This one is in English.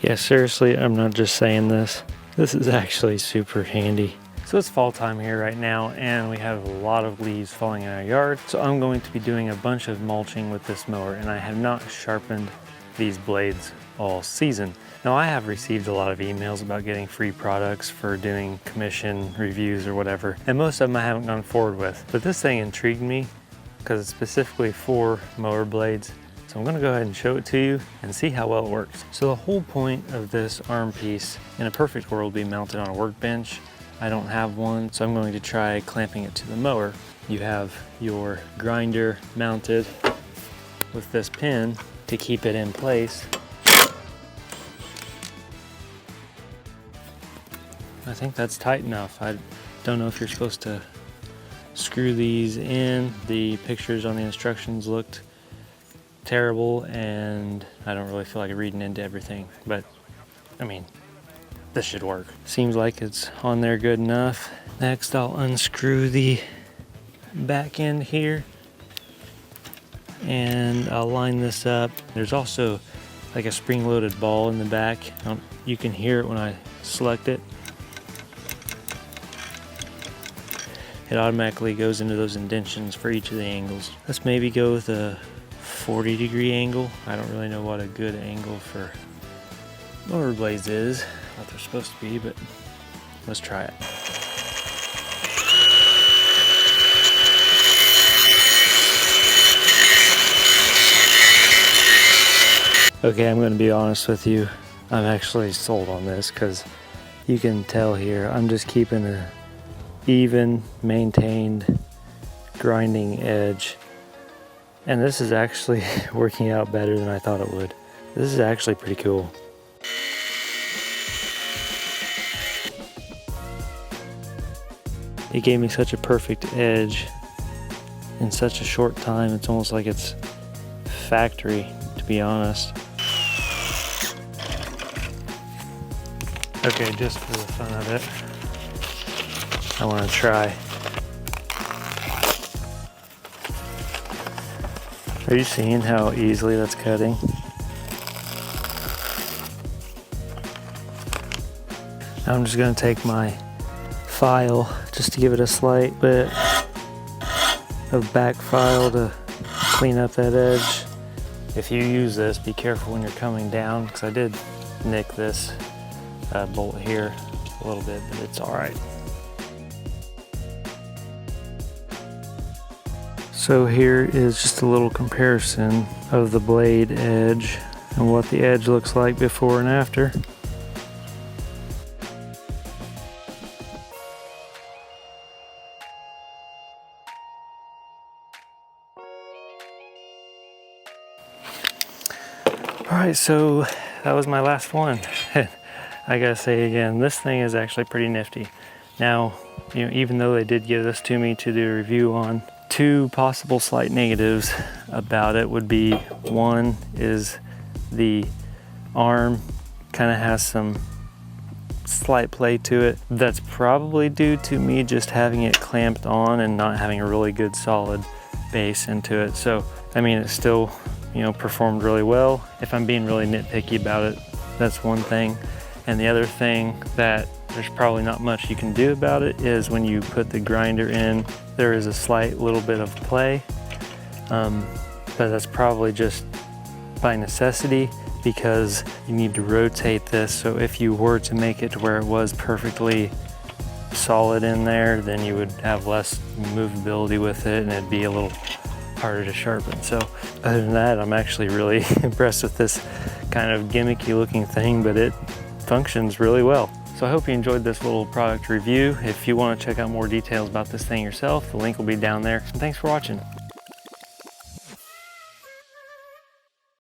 Yeah, seriously, I'm not just saying this. This is actually super handy. So it's fall time here right now, and we have a lot of leaves falling in our yard. So I'm going to be doing a bunch of mulching with this mower, and I have not sharpened these blades all season. Now, I have received a lot of emails about getting free products for doing commission reviews or whatever, and most of them I haven't gone forward with. But this thing intrigued me because it's specifically for mower blades. So I'm gonna go ahead and show it to you and see how well it works. So the whole point of this arm piece in a perfect world would be mounted on a workbench. I don't have one, so I'm going to try clamping it to the mower. You have your grinder mounted with this pin to keep it in place. I think that's tight enough. I don't know if you're supposed to screw these in. The pictures on the instructions looked terrible, and I don't really feel like reading into everything, but I mean, this should work. Seems like it's on there good enough. Next, I'll unscrew the back end here and I'll line this up. There's also like a spring-loaded ball in the back. You can hear it when I select it. It automatically goes into those indentions for each of the angles. Let's maybe go with a 40-degree angle. I don't really know what a good angle for mower blades is, what they're supposed to be, but let's try it. Okay, I'm going to be honest with you. I'm actually sold on this because you can tell here I'm just keeping a even, maintained grinding edge. And this is actually working out better than I thought it would. This is actually pretty cool. It gave me such a perfect edge in such a short time. It's almost like it's factory, to be honest. Okay, just for the fun of it, I want to try. Are you seeing how easily that's cutting? I'm just going to take my file just to give it a slight bit of back file to clean up that edge. If you use this, be careful when you're coming down, because I did nick this bolt here a little bit, but it's all right. So here is just a little comparison of the blade edge and what the edge looks like before and after. All right, so that was my last one. I gotta say again, this thing is actually pretty nifty. Now, even though they did give this to me to do a review on, two possible slight negatives about it would be, one is the arm kind of has some slight play to it. That's probably due to me just having it clamped on and not having a really good solid base into it. So, I mean, it still, performed really well. If I'm being really nitpicky about it, that's one thing. And the other thing that there's probably not much you can do about it is when you put the grinder in, there is a slight little bit of play, but that's probably just by necessity because you need to rotate this. So if you were to make it to where it was perfectly solid in there, then you would have less movability with it and it'd be a little harder to sharpen. So other than that, I'm actually really impressed with this kind of gimmicky looking thing, but it functions really well. So I hope you enjoyed this little product review. If you want to check out more details about this thing yourself, the link will be down there. And thanks for watching.